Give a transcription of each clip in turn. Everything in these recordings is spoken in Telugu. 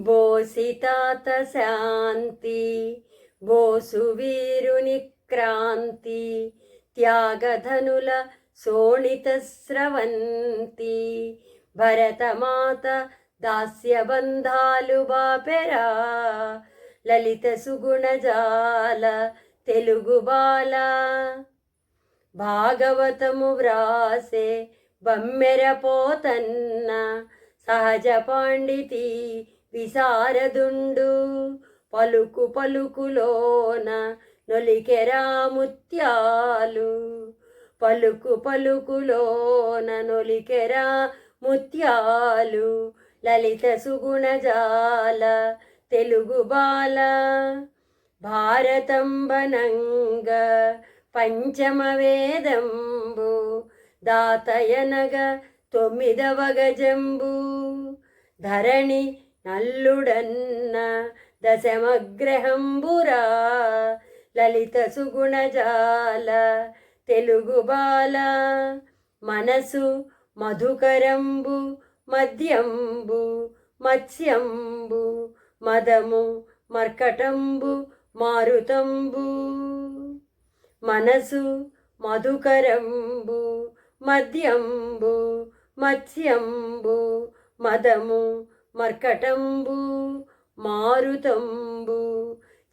బోసితాత శాంతి, బోసు వీరుని క్రాంతి, త్యాగధనుల శోణిత స్రవంతి, భరతమాత దాస్యబంధాలు బాపెరా, లలిత సుగుణజాల తెలుగు బాల. భాగవతము వ్రాసే బమ్మెర పోతన్న, సహజ పాండితి విశారదుండు, పలుకు పలుకులోన నొలికెరా ముత్యాలు, పలుకు పలుకులోన నొలికెరా ముత్యాలు, లలిత సుగుణజాల తెలుగు బాల. భారతంబనంగ పంచమ వేదంబు, దాతయనగ 9వ గజంబు, ధరణి నల్లుడన్న దశమగ్రహంబురా, లలిత సుగుణజాల తెలుగు బాల. మనసు మధుకరంబు, మద్యంబు మత్స్యంబు, మదము మర్కటంబు మారుతంబు. మనసు మధుకరంబు, మద్యంబు మత్స్యంబు, మదము మర్కటంబు మారుతంబు,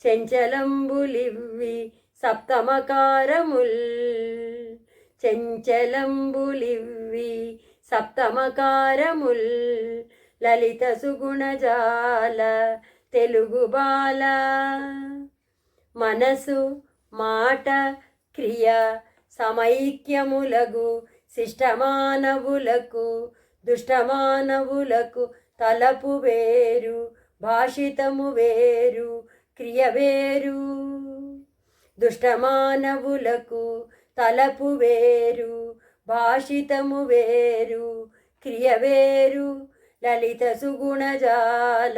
చెంచలంబులివ్వి సప్తమకారముల్, చెంచలంబులివ్వి సప్తమకారముల్, లలిత సుగుణజాల తెలుగు బాల. మనసు మాట క్రియ సమైక్యములగు, శిష్టమానవులకు దుష్టమానవులకు, తలపు వేరు భాషితము వేరు క్రియ వేరు. దుష్టమానవులకు తలపు వేరు భాషితము వేరు క్రియ వేరు, లలిత సుగుణజాల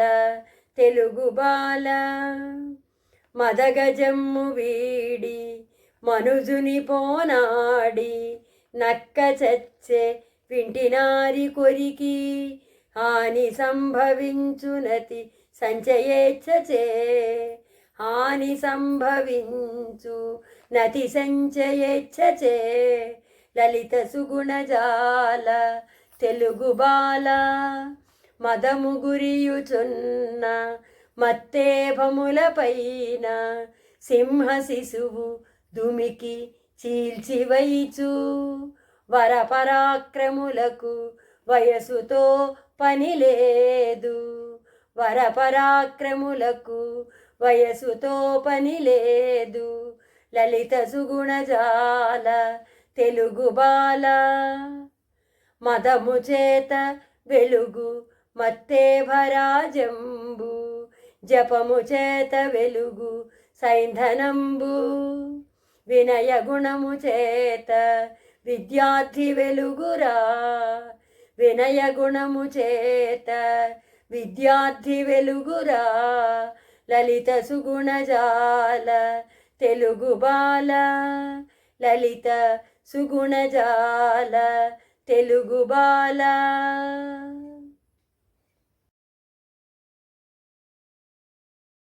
తెలుగు బాల. మదగజమ్ము వీడి మనుజుని పోనాడి, నక్క చచ్చే వింటినారి కొరికి, హాని సంభవించునతి సంచయేచ్ఛచే, హాని సంభవించు నతి సంచయేచ్ఛచే, లలిత సుగుణజాల తెలుగు బాల. మదము గురియుచున్న మత్తేభములపైన, సింహ శిశువు దుమికి చీల్చివైచు, వరపరాక్రములకు వయసుతో పని లేదు, వరపరాక్రములకు వయసుతో పని లేదు, లలిత సుగుణజాల తెలుగు బాల. మదము చేత వెలుగు మత్తేభరాజంబు, జపము చేత వెలుగు సైంధనంబు, వినయ గుణము చేత విద్యార్థి వెలుగురా, వినయ గుణము చేత విద్యార్థి వెలుగురా, లలిత సుగుణజాల తెలుగు బాల. లలిత సుగుణజాల తెలుగు బాల.